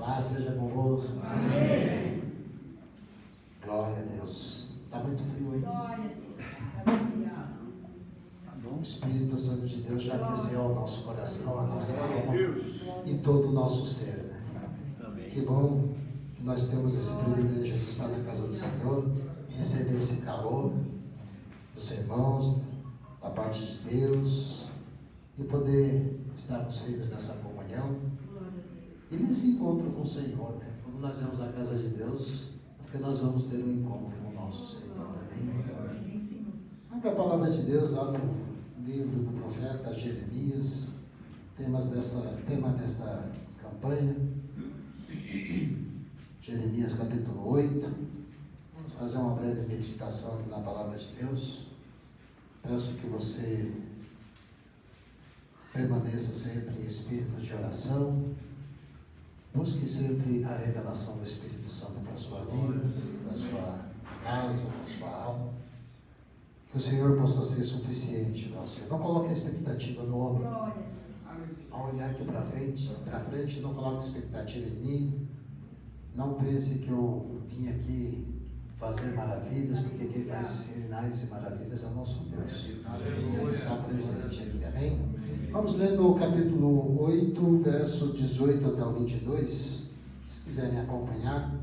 Paz seja convosco. Amém. Glória a Deus. Está muito frio aí. Glória a Deus. O Espírito Santo de Deus já aqueceu o nosso coração, a nossa alma e todo o nosso ser, né? Que bom que nós temos esse privilégio de estar na casa do Senhor, receber esse calor dos irmãos, da parte de Deus, e poder estarmos firmes nessa comunhão e nesse encontro com o Senhor, né? Quando nós vamos à casa de Deus, é porque nós vamos ter um encontro com o nosso Senhor. Amém? Abra a palavra de Deus lá no livro do profeta Jeremias, tema desta campanha, Jeremias capítulo 8. Vamos fazer uma breve meditação na palavra de Deus. Peço que você permaneça sempre em espírito de oração, busque sempre a revelação do Espírito Santo para a sua vida, para a sua casa, para a sua alma. Que o Senhor possa ser suficiente para você. Não coloque a expectativa no homem. Ao olhar aqui para frente, não coloque expectativa em mim. Não pense que eu vim aqui fazer maravilhas, porque quem faz sinais e maravilhas é o nosso Deus. E Ele está presente aqui, amém? Vamos ler no capítulo 8, verso 18 até o 22, se quiserem acompanhar.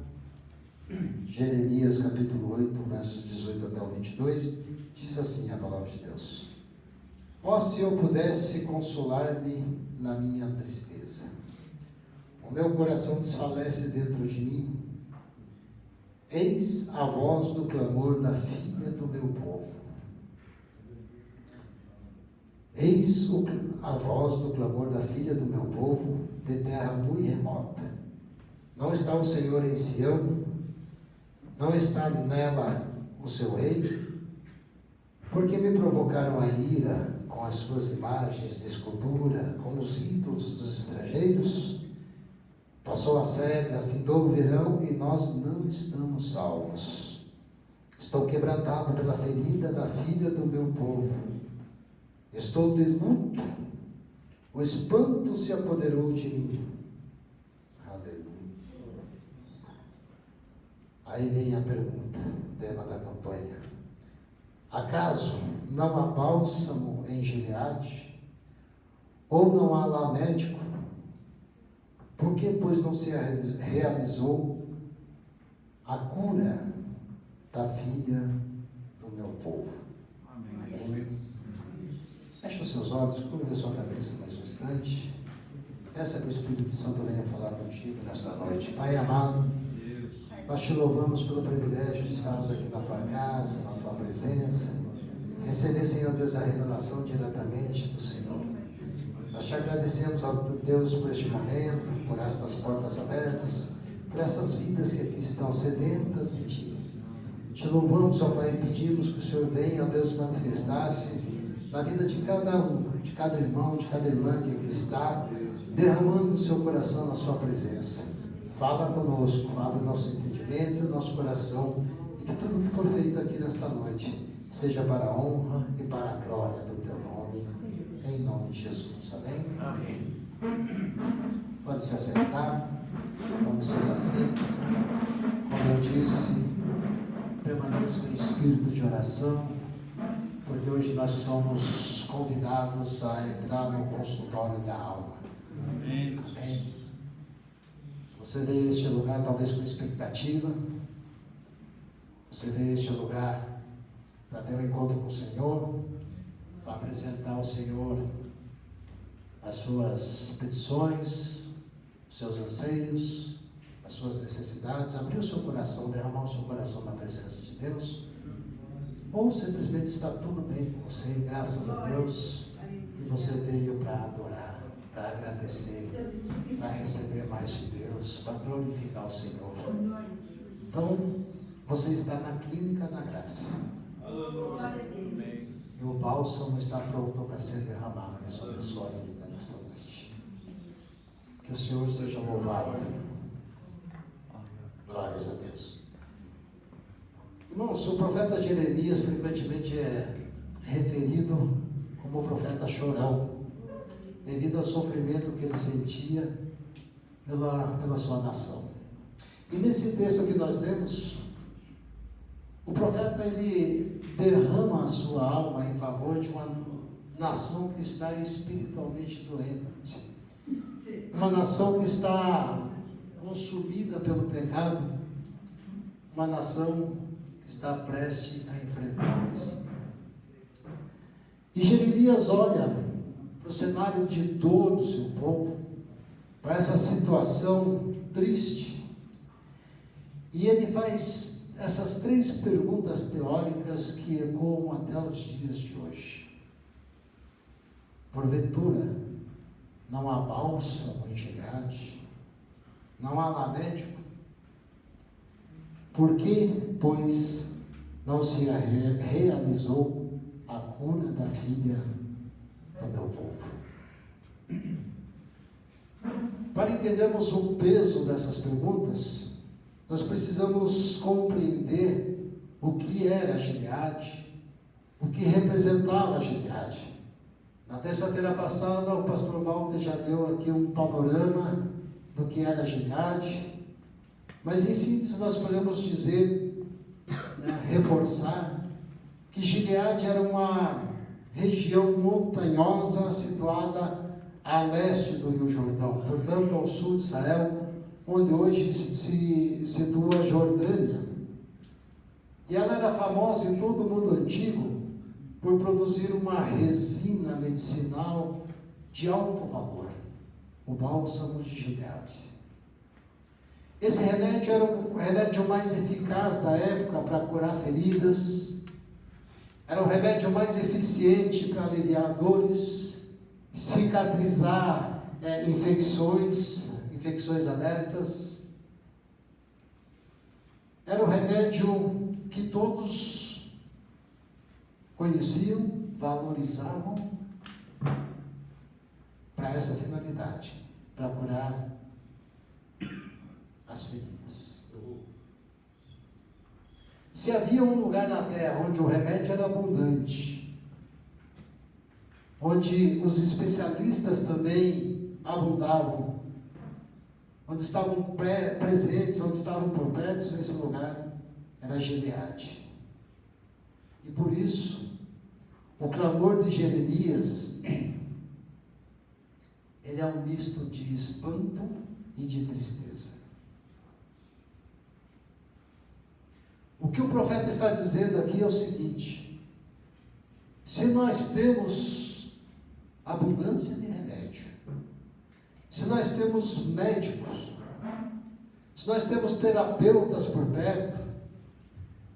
Jeremias capítulo 8, verso 18 até o 22, diz assim a palavra de Deus: ó, se eu pudesse consolar-me na minha tristeza, o meu coração desfalece dentro de mim. Eis a voz do clamor da filha do meu povo. Eis a voz do clamor da filha do meu povo, de terra muito remota. Não está o Senhor em Sião? Não está nela o seu rei? Porque me provocaram a ira com as suas imagens de escultura, com os ídolos dos estrangeiros? Passou a cega, findou o verão e nós não estamos salvos. Estou quebrantado pela ferida da filha do meu povo. Estou de luto. O espanto se apoderou de mim. Aleluia. Aí vem a pergunta, tema da campanha. Acaso não há bálsamo em Gileade? Ou não há lá médico? Por que, pois, não se realizou a cura da filha do meu povo? Amém. Feche os seus olhos, curva a sua cabeça mais um instante. Peça que o Espírito Santo venha falar contigo nesta noite. Pai amado, nós te louvamos pelo privilégio de estarmos aqui na tua casa, na tua presença. Receber, Senhor Deus, a revelação diretamente do Senhor. Nós te agradecemos, ó Deus, por este momento, por estas portas abertas, por essas vidas que aqui estão sedentas de Ti. Te louvamos, ó Pai, e pedimos que o Senhor venha, ó Deus, manifestar-se na vida de cada um, de cada irmão, de cada irmã que aqui está, derramando o seu coração na sua presença. Fala conosco, abre o nosso entendimento e o nosso coração, e que tudo que for feito aqui nesta noite seja para a honra e para a glória do Teu nome, em nome de Jesus. Amém? Amém. Pode se assentar, tome seus assentos. Como eu disse, permaneça em espírito de oração, porque hoje nós somos convidados a entrar no consultório da alma. Amém. Amém. Você veio a este lugar talvez com expectativa. Você veio a este lugar para ter um encontro com o Senhor, para apresentar ao Senhor as suas petições, os seus anseios, as suas necessidades, abrir o seu coração, derramar o seu coração na presença de Deus, ou simplesmente está tudo bem com você, graças a Deus, e você veio para adorar, para agradecer, para receber mais de Deus, para glorificar o Senhor. Então, você está na clínica da graça. E o bálsamo está pronto para ser derramado sobre a sua vida nesta noite. Que o Senhor seja louvado. Glórias a Deus. Irmãos, o profeta Jeremias frequentemente é referido como o profeta chorão, devido ao sofrimento que ele sentia pela sua nação. E nesse texto que nós lemos, o profeta ele derrama a sua alma em favor de uma nação que está espiritualmente doente, uma nação que está consumida pelo pecado, uma nação que está prestes a enfrentar isso. E Jeremias olha para o cenário de todo o seu povo, para essa situação triste, e ele faz essas 3 perguntas teóricas que ecoam até os dias de hoje. Porventura, não há bálsamo em Gileade? Não há lá médico? Por que, pois, não se realizou a cura da filha do meu povo? Para entendermos o peso dessas perguntas, nós precisamos compreender o que era Gileade, o que representava Gileade. Na terça-feira passada, o pastor Walter já deu aqui um panorama do que era Gileade, mas em síntese nós podemos dizer, reforçar, que Gileade era uma região montanhosa situada a leste do Rio Jordão, portanto ao sul de Israel, onde hoje se situa a Jordânia. E ela era famosa em todo o mundo antigo por produzir uma resina medicinal de alto valor, o bálsamo de Gileade. Esse remédio era o remédio mais eficaz da época para curar feridas, era o remédio mais eficiente para aliviar dores, cicatrizar infecções abertas. Era o remédio que todos conheciam, valorizavam para essa finalidade, para curar as feridas. Se havia um lugar na terra onde o remédio era abundante, onde os especialistas também abundavam, onde estavam presentes, onde estavam por perto, esse lugar era Gileade. E por isso, o clamor de Jeremias, ele é um misto de espanto e de tristeza. O que o profeta está dizendo aqui é o seguinte: se nós temos abundância de remédio, se nós temos médicos, se nós temos terapeutas por perto,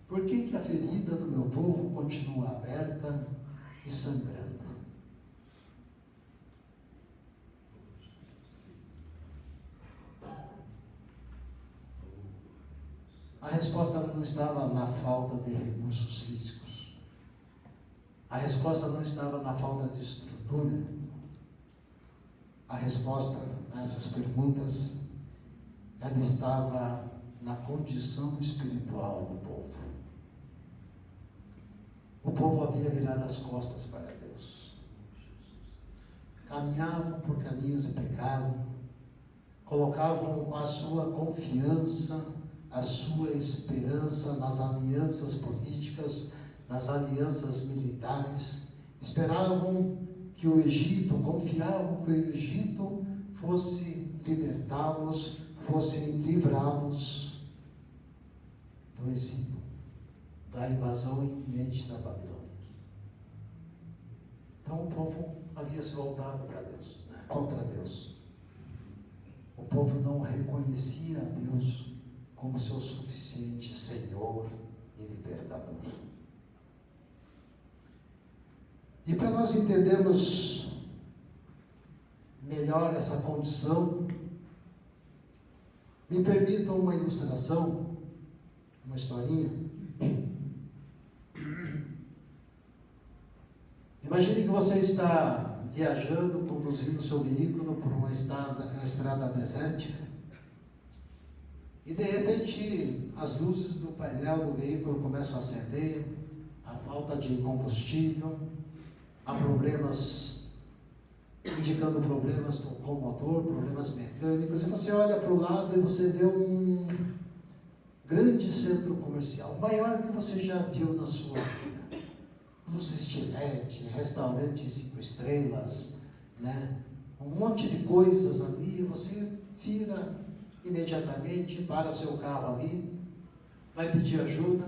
por que a ferida do meu povo continua aberta e sangrando? A resposta não estava na falta de recursos físicos. A resposta não estava na falta de estrutura. A resposta a essas perguntas, ela estava na condição espiritual do povo. O povo havia virado as costas para Deus. Caminhavam por caminhos de pecado, colocavam a sua confiança, a sua esperança nas alianças políticas, nas alianças militares, esperavam que o Egito, confiavam que o Egito fosse libertá-los, fosse livrá-los do exílio, da invasão iminente da Babilônia. Então o povo havia se voltado para Deus, contra Deus. O povo não reconhecia a Deus como seu suficiente Senhor e Libertador. E para nós entendermos melhor essa condição, me permitam uma ilustração, uma historinha. Imagine que você está viajando, conduzindo seu veículo por uma estrada desértica, e de repente as luzes do painel do veículo começam a acender, há falta de combustível, há problemas indicando problemas com o motor, problemas mecânicos, e você olha para o lado e você vê um grande centro comercial, o maior que você já viu na sua vida. Luz estilete, restaurante 5 estrelas, né? Um monte de coisas ali, você vira imediatamente, para seu carro ali, vai pedir ajuda,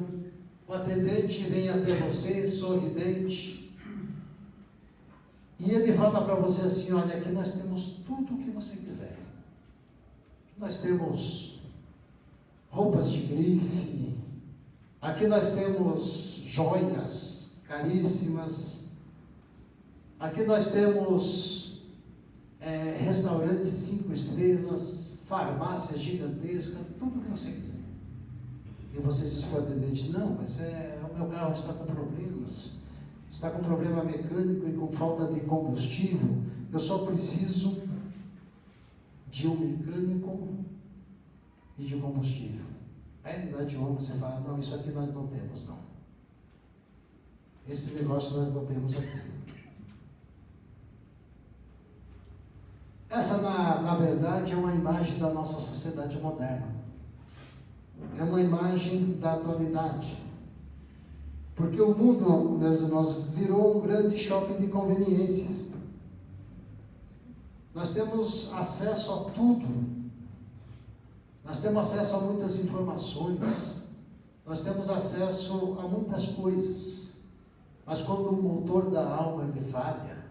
o atendente vem até você, sorridente, e ele fala para você assim: olha, aqui nós temos tudo o que você quiser. Aqui nós temos roupas de grife, aqui nós temos joias caríssimas, aqui nós temos restaurantes 5 estrelas, farmácias gigantescas, tudo o que você quiser. E você diz para o atendente: não, mas o meu carro está com problemas, está com problema mecânico e com falta de combustível, eu só preciso de um mecânico e de combustível. Aí ele dá de ombros e fala: não, isso aqui nós não temos, não. Esse negócio nós não temos aqui. Essa, na verdade, é uma imagem da nossa sociedade moderna. É uma imagem da atualidade. Porque o mundo, meus irmãos, virou um grande shopping de conveniências. Nós temos acesso a tudo. Nós temos acesso a muitas informações. Nós temos acesso a muitas coisas. Mas quando o motor da alma ele falha,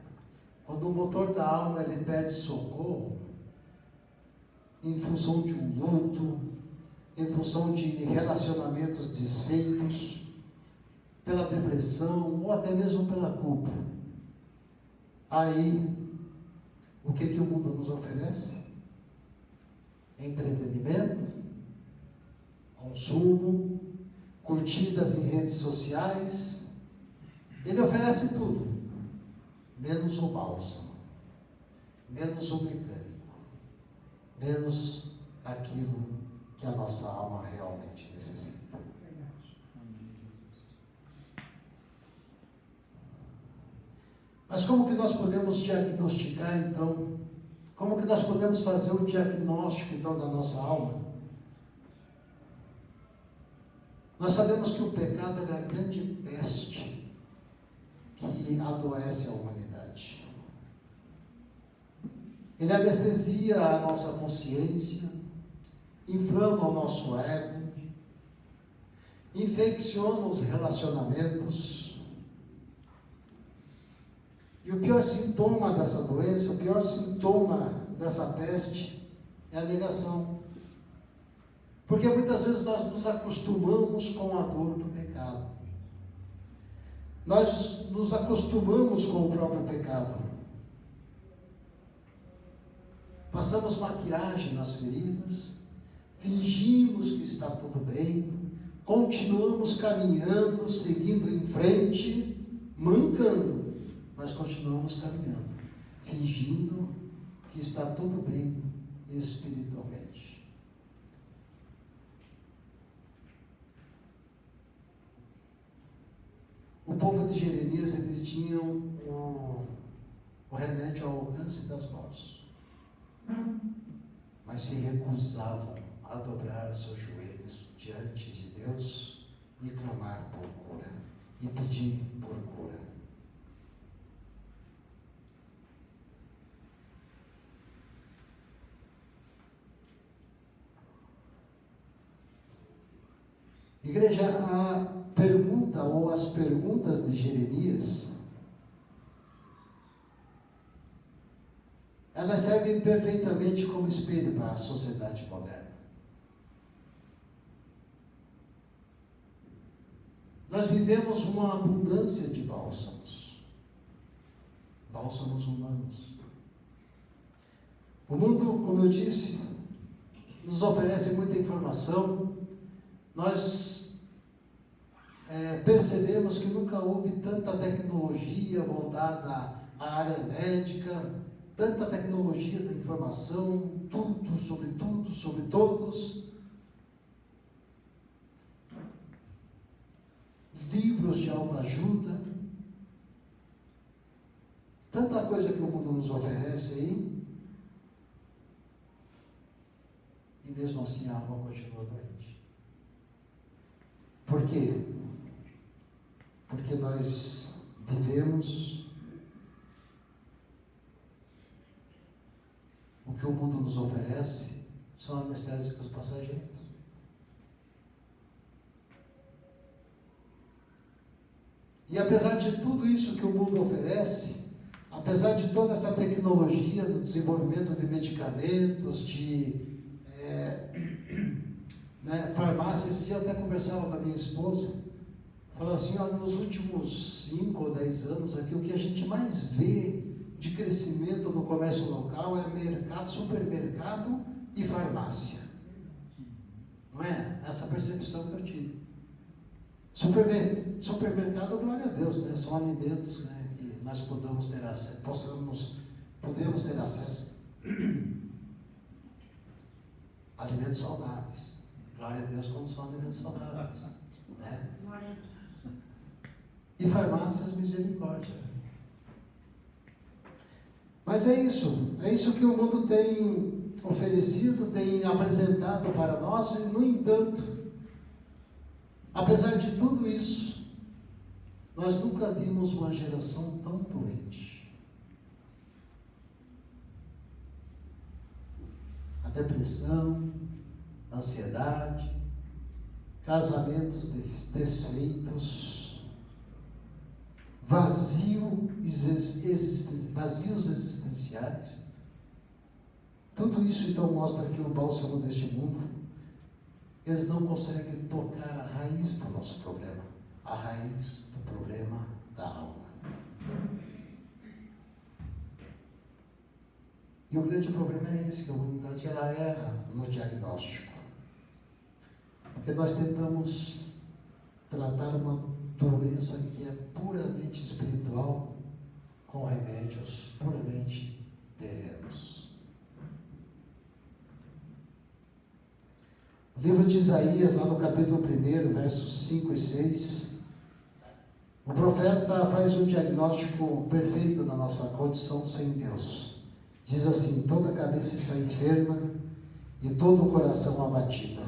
quando o motor da alma ele pede socorro, em função de um luto, em função de relacionamentos desfeitos, pela depressão ou até mesmo pela culpa, aí o que o mundo nos oferece? Entretenimento, consumo, curtidas em redes sociais. Ele oferece tudo, menos o bálsamo, menos o mecânico, menos aquilo que a nossa alma realmente necessita. Mas como que nós podemos diagnosticar então? Como que nós podemos fazer o diagnóstico então da nossa alma? Nós sabemos que o pecado é a grande peste que adoece a humanidade. Ele anestesia a nossa consciência, inflama o nosso ego, infecciona os relacionamentos. E o pior sintoma dessa doença, o pior sintoma dessa peste é a negação. Porque muitas vezes nós nos acostumamos com a dor do pecado. Nós nos acostumamos com o próprio pecado. Passamos maquiagem nas feridas, fingimos que está tudo bem, continuamos caminhando, seguindo em frente, mancando. Mas continuamos caminhando, fingindo que está tudo bem espiritualmente. O povo de Jeremias, eles tinham o remédio ao alcance das mãos, mas se recusavam a dobrar os seus joelhos diante de Deus e clamar por cura, e pedir por cura. Igreja, a pergunta ou as perguntas de Jeremias, elas servem perfeitamente como espelho para a sociedade moderna. Nós vivemos uma abundância de bálsamos humanos. O mundo, como eu disse, nos oferece muita informação. Nós percebemos que nunca houve tanta tecnologia voltada à área médica, tanta tecnologia da informação, tudo, sobre todos. Livros de autoajuda, tanta coisa que o mundo nos oferece aí, e mesmo assim a alma continua doente. Por quê? Porque nós vivemos o que o mundo nos oferece, são anestésicos passageiros. E apesar de tudo isso que o mundo oferece, apesar de toda essa tecnologia do desenvolvimento de medicamentos, de farmácia, esse dia eu até conversava com a minha esposa, falava assim, olha, nos últimos 5 ou 10 anos aqui, o que a gente mais vê de crescimento no comércio local é mercado, supermercado e farmácia. Não é? Essa percepção que eu tive. Supermercado, glória a Deus, né? São alimentos, né, que nós podemos ter acesso. Alimentos saudáveis. Glória a Deus quando são alimentos saudáveis. Né? E farmácias, misericórdia. Mas é isso que o mundo tem oferecido, tem apresentado para nós, e no entanto, apesar de tudo isso, nós nunca vimos uma geração tão doente. A depressão, a ansiedade, casamentos desfeitos, vazios existenciais. Tudo isso então mostra que o bálsamo deste mundo, eles não conseguem tocar a raiz do nosso problema, a raiz do problema da alma. E o grande problema é esse, que a humanidade ela erra no diagnóstico. Porque nós tentamos tratar uma doença que é puramente espiritual com remédios puramente terrenos. O livro de Isaías, lá no capítulo 1, versos 5 e 6, o profeta faz um diagnóstico perfeito da nossa condição sem Deus. Diz assim: toda a cabeça está enferma e todo o coração abatido.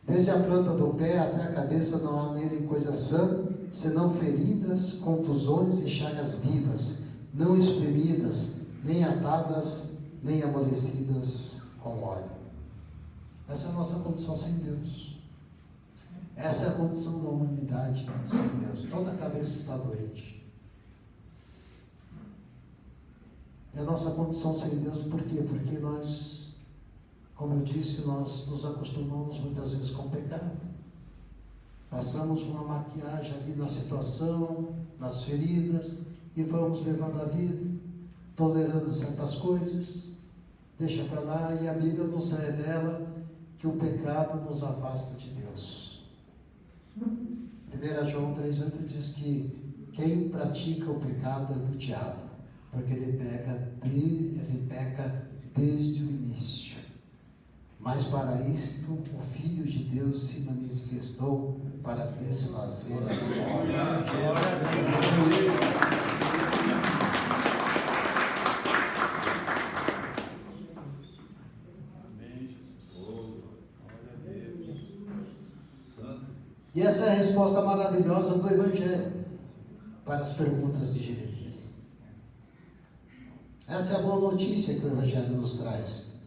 Desde a planta do pé até a cabeça não há nele coisa sã, senão feridas, contusões e chagas vivas, não espremidas, nem atadas, nem amolecidas com óleo. Essa é a nossa condição sem Deus. Essa é a condição da humanidade sem Deus. Toda a cabeça está doente. E a nossa condição sem Deus, por quê? Porque nós, como eu disse, nós nos acostumamos muitas vezes com o pecado. Passamos uma maquiagem ali na situação, nas feridas, e vamos levando a vida, tolerando certas coisas, deixa para lá, e a Bíblia nos revela que o pecado nos afasta de Deus. 1 João 3,8 diz que quem pratica o pecado é do diabo, porque ele peca desde o início. Mas para isto o Filho de Deus se manifestou para desfazer as obras do diabo. E essa é a resposta maravilhosa do Evangelho para as perguntas de Jeremias. Essa é a boa notícia que o Evangelho nos traz.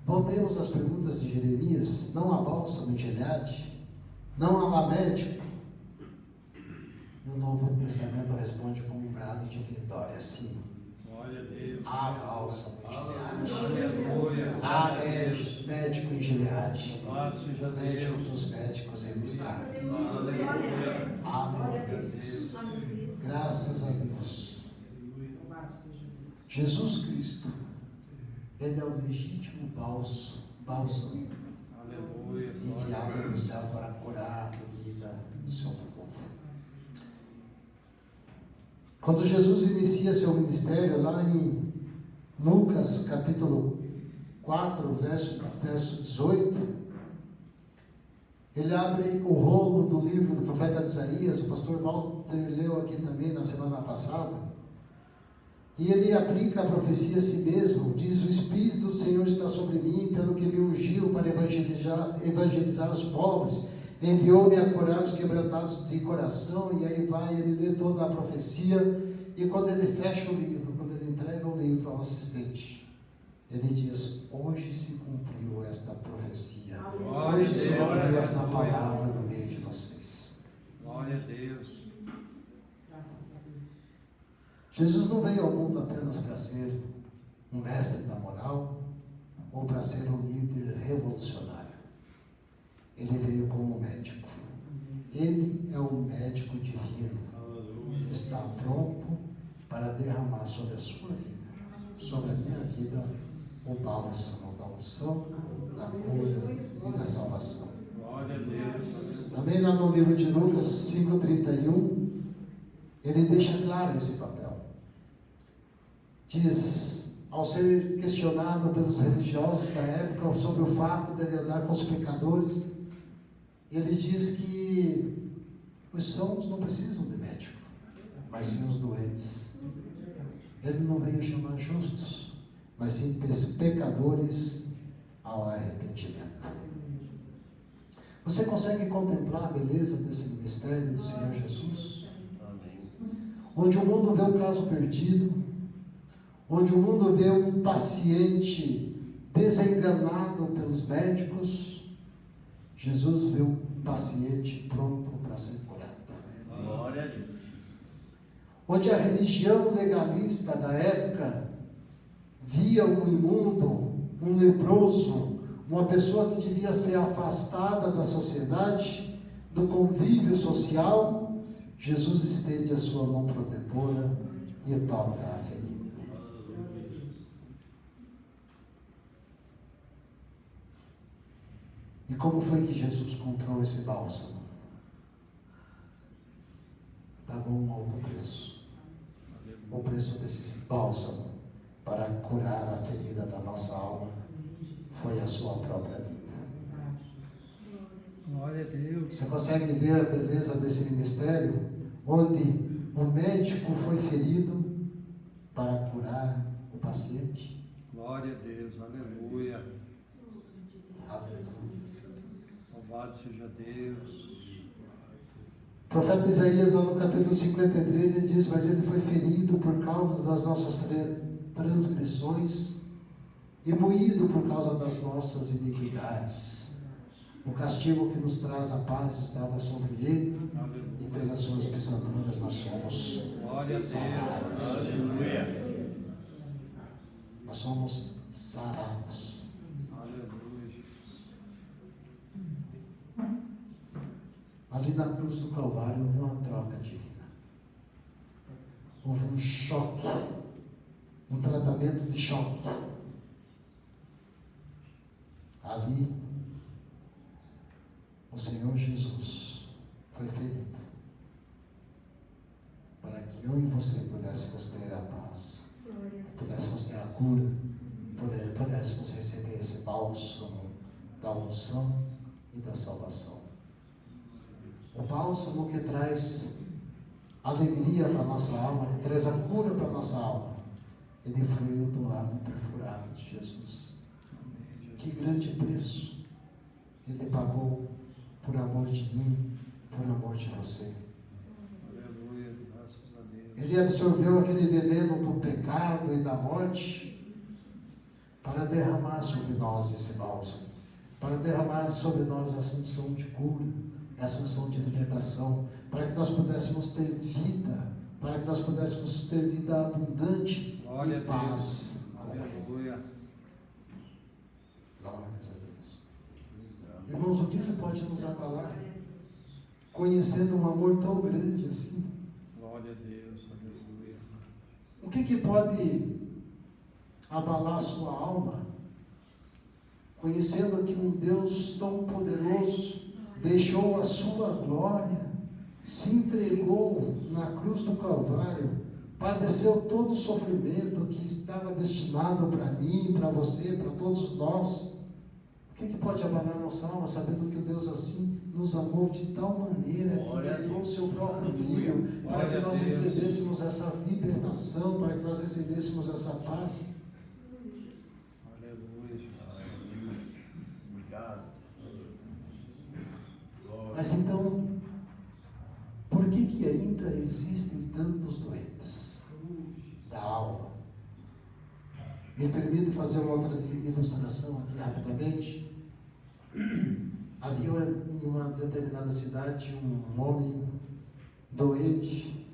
Voltemos às perguntas de Jeremias. Não há bálsamo em Gileade, não há médico. E o Novo Testamento responde com um brado de vitória, sim. Há bálsamo em Gileade. Há médico em Gileade. O médico dos médicos, ele está aqui. Aleluia. Graças a Deus. Jesus Cristo, ele é o legítimo bálsamo enviado do céu para curar a ferida do seu povo. Quando Jesus inicia seu ministério, lá em Lucas capítulo 4, verso 18, Ele abre o rolo do livro do profeta Isaías, o pastor Walter leu aqui também na semana passada, e ele aplica a profecia a si mesmo, diz: o Espírito do Senhor está sobre mim, pelo que me ungiu para evangelizar os pobres, enviou-me a curar os quebrantados de coração, e aí vai, ele lê toda a profecia, e quando ele fecha o livro, quando ele entrega o livro ao assistente, ele diz: hoje se cumpriu esta profecia, hoje se cumpriu esta palavra no meio de vocês. Glória a Deus. Jesus não veio ao mundo apenas para ser um mestre da moral ou para ser um líder revolucionário. Ele veio como médico. Ele é um médico divino. Ele está pronto para derramar sobre a sua vida, sobre a minha vida, o bálsamo da unção, da cura e da salvação. Glória a Deus. Também lá no livro de Lucas 5,31, ele deixa claro esse papel. Diz, ao ser questionado pelos religiosos da época sobre o fato de ele andar com os pecadores, ele diz que os sãos não precisam de médico, mas sim os doentes. Ele não veio chamar justos, mas sim pecadores ao arrependimento. Você consegue contemplar a beleza desse ministério do Senhor Jesus? Onde o mundo vê um caso perdido, onde o mundo vê um paciente desenganado pelos médicos, Jesus vê um paciente pronto para ser curado. Glória a Deus. Onde a religião legalista da época via um imundo, um leproso, uma pessoa que devia ser afastada da sociedade, do convívio social, Jesus estende a sua mão protetora e toca a ferida. E como foi que Jesus comprou esse bálsamo? Pagou um alto preço. O preço desse bálsamo para curar a ferida da nossa alma foi a sua própria vida. Glória a Deus. Você consegue ver a beleza desse ministério? Onde o médico foi ferido para curar o paciente? Glória a Deus. Aleluia. Aleluia. Louvado seja Deus. O profeta Isaías, lá no capítulo 53, ele diz: mas ele foi ferido por causa das nossas transgressões e moído por causa das nossas iniquidades. O castigo que nos traz a paz estava sobre ele, e pelas suas pisaduras nós somos Glória a Deus. sarados. Aleluia. Nós somos sarados. Aleluia. Ali na cruz do Calvário houve uma troca divina. Houve um choque, um tratamento de choque. Ali, o Senhor Jesus foi ferido para que eu e você pudéssemos ter a paz, pudéssemos ter a cura, pudéssemos receber esse bálsamo da unção e da salvação. O bálsamo que traz alegria para a nossa alma, que traz a cura para a nossa alma, ele fluiu do lado perfurado de Jesus. Que grande preço ele pagou por amor de mim, por amor de você. Aleluia. Graças a Deus. Ele absorveu aquele veneno do pecado e da morte para derramar sobre nós esse bálsamo, para derramar sobre nós a assunção de cura, a assunção de libertação, para que nós pudéssemos ter vida, para que nós pudéssemos ter vida abundante. Glória e a paz. Deus. Aleluia. Glórias a Deus. Irmãos, o que pode nos abalar? Conhecendo um amor tão grande assim. Glória a Deus. Aleluia. O que pode abalar a sua alma? Conhecendo que um Deus tão poderoso deixou a sua glória, se entregou na cruz do Calvário, padeceu todo o sofrimento que estava destinado para mim, para você, para todos nós, O que pode abalar nossa alma, sabendo que Deus assim nos amou de tal maneira que entregou o seu próprio Filho, para que nós recebêssemos essa libertação, para que nós recebêssemos essa paz? Aleluia, Jesus. Obrigado. Mas então, por que ainda existem tantos doentes da alma? Me permite fazer uma outra ilustração aqui rapidamente. Havia em uma determinada cidade um homem doente,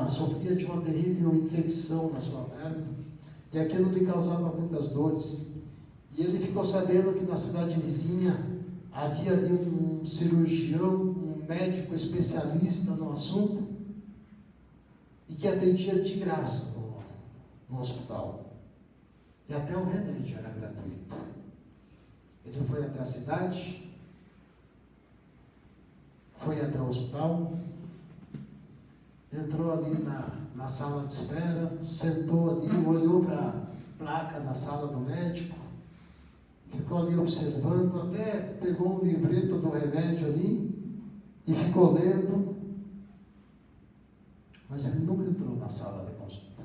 sofria de uma terrível infecção na sua perna, e aquilo lhe causava muitas dores. E ele ficou sabendo que na cidade vizinha havia ali um cirurgião, um médico especialista no assunto, e que atendia de graça no hospital. E até o remédio era gratuito. Ele foi até a cidade, foi até o hospital, entrou ali na sala de espera, sentou ali, olhou para a placa na sala do médico, ficou ali observando, até pegou um livreto do remédio ali e ficou lendo, mas ele nunca entrou na sala de consulta.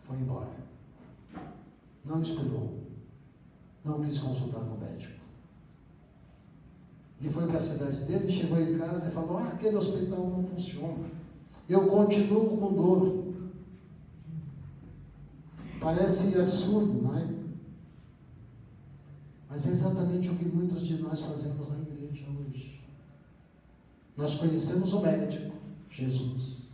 Foi embora. Não esperou. Não quis consultar com o médico. E foi para a cidade dele, chegou em casa e falou: aquele hospital não funciona. Eu continuo com dor. Parece absurdo, não é? Mas é exatamente o que muitos de nós fazemos na igreja hoje. Nós conhecemos o médico, Jesus.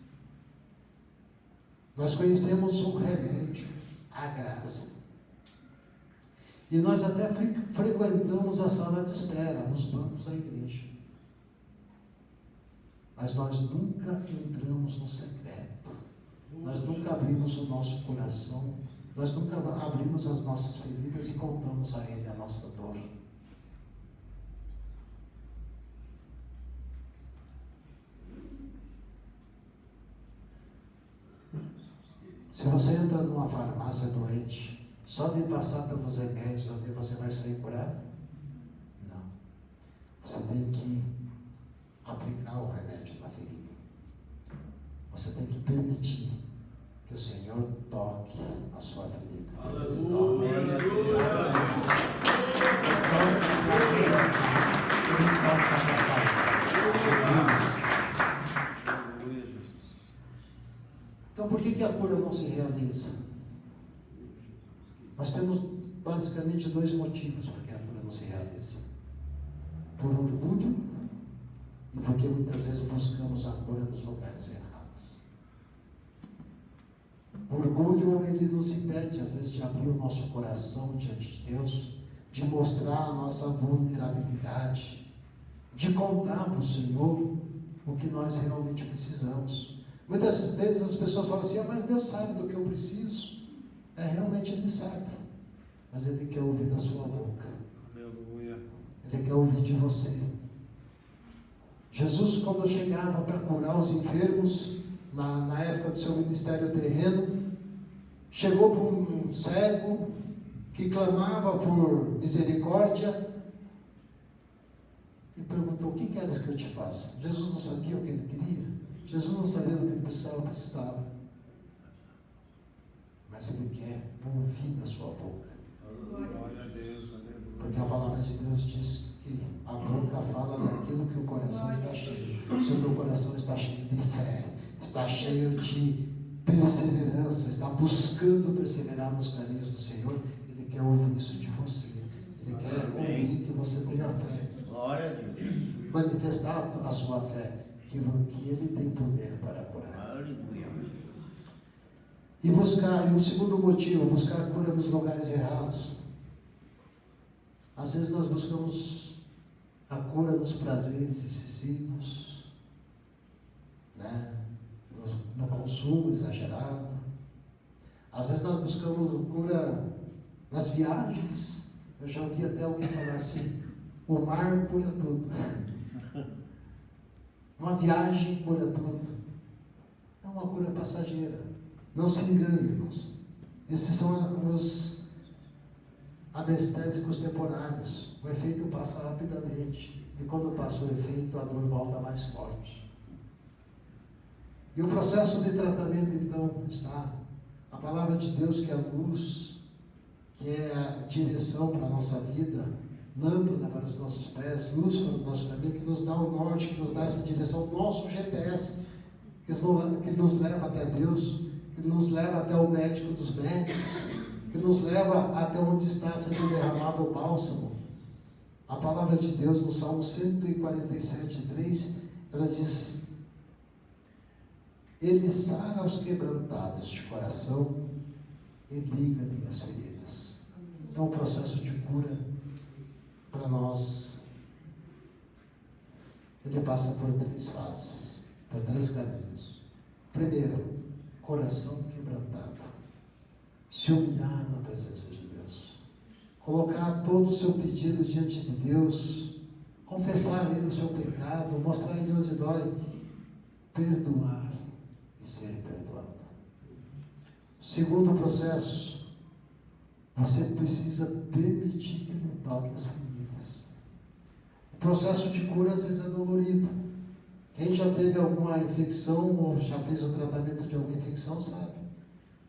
Nós conhecemos o remédio, a graça. E nós até frequentamos a sala de espera, os bancos da igreja. Mas nós nunca entramos no secreto. Nós nunca abrimos o nosso coração. Nós nunca abrimos as nossas feridas e contamos a Ele a nossa dor. Se você entra numa farmácia doente, só de passar pelos remédios ali você vai sair curado? Não. Você tem que aplicar o remédio na ferida. Você tem que permitir que o Senhor toque a sua ferida. Ele toca. Ele toca a nossa vida. Então por que a cura não se realiza? Nós temos basicamente dois motivos por que a cura não se realiza: por orgulho e porque muitas vezes buscamos a cura nos lugares errados. O orgulho, ele nos impede às vezes de abrir o nosso coração diante de Deus, de mostrar a nossa vulnerabilidade, de contar para o Senhor o que nós realmente precisamos. Muitas vezes as pessoas falam assim: mas Deus sabe do que eu preciso. Realmente Ele sabe, mas Ele quer ouvir da sua boca. Aleluia. Ele quer ouvir de você. Jesus, quando chegava para curar os enfermos, na época do seu ministério terreno, chegou para um cego que clamava por misericórdia e perguntou: o que queres que eu te faça? Jesus não sabia o que ele queria. Jesus não sabia do que ele precisava. Mas Ele quer ouvir da sua boca. Glória a Deus, aleluia. Porque a palavra de Deus diz que a boca fala daquilo que o coração está cheio. Se o teu coração está cheio de fé, está cheio de perseverança, está buscando perseverar nos caminhos do Senhor, Ele quer ouvir isso de você. Ele quer ouvir que você tenha fé. Glória a Deus. Manifestar a sua fé, que Ele tem poder para curar. Aleluia. E o segundo motivo, buscar cura nos lugares errados. Às vezes nós buscamos a cura nos prazeres excessivos, né? No consumo exagerado. Às vezes nós buscamos cura nas viagens. Eu já ouvi até alguém falar assim: o mar cura tudo. Uma viagem cura tudo. É uma cura passageira. Não se engane, irmãos. Esses são anestésicos temporários. O efeito passa rapidamente. E quando passa o efeito, a dor volta mais forte. E o processo de tratamento, então, está. A palavra de Deus, que é a luz, que é a direção para a nossa vida, lâmpada para os nossos pés, luz para o nosso caminho, que nos dá o norte, que nos dá essa direção, nosso GPS, que nos leva até Deus, que nos leva até o médico dos médicos, que nos leva até onde está sendo derramado o bálsamo. A palavra de Deus, no Salmo 147:3, ela diz: Ele sara os quebrantados de coração e liga-lhe as feridas. Então, o processo de cura para nós, ele passa por 3 fases, por 3 caminhos. Primeiro, coração quebrantado. Se humilhar na presença de Deus. Colocar todo o seu pedido diante de Deus. Confessar a Ele o seu pecado. Mostrar a Ele onde dói. Perdoar e ser perdoado. Segundo processo, você precisa permitir que Ele toque as feridas. O processo de cura às vezes é dolorido. Quem já teve alguma infecção ou já fez o tratamento de alguma infecção sabe.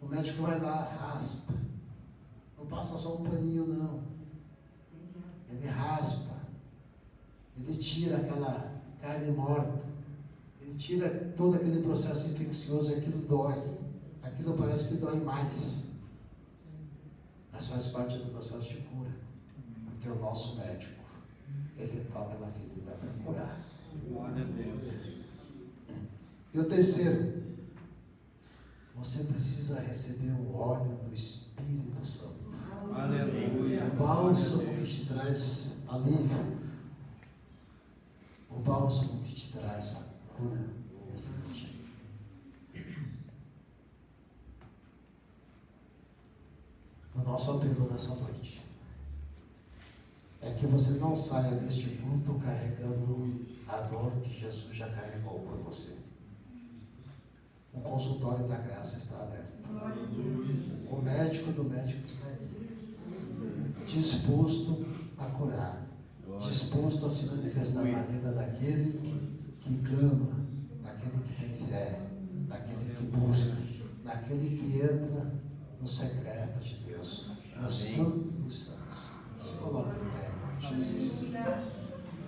O médico vai lá, raspa. Não passa só um paninho, não. Ele raspa. Ele tira aquela carne morta. Ele tira todo aquele processo infeccioso e aquilo dói. Aquilo parece que dói mais. Mas faz parte do processo de cura. Porque o nosso médico, ele toca na ferida para curar. Glória a Deus. E o terceiro, você precisa receber o óleo do Espírito Santo. Aleluia. O bálsamo que te traz alívio. O bálsamo que te traz a cura definitiva. O nosso apelo nessa noite é que você não saia deste culto carregando a dor que Jesus já carregou por você. O consultório da graça está aberto. O médico do médico está aqui, disposto a curar, disposto a se manifestar na vida daquele que clama, daquele que tem fé, daquele que busca, daquele que entra no secreto de Deus, no santo dos santos. Se coloque em pé, Jesus.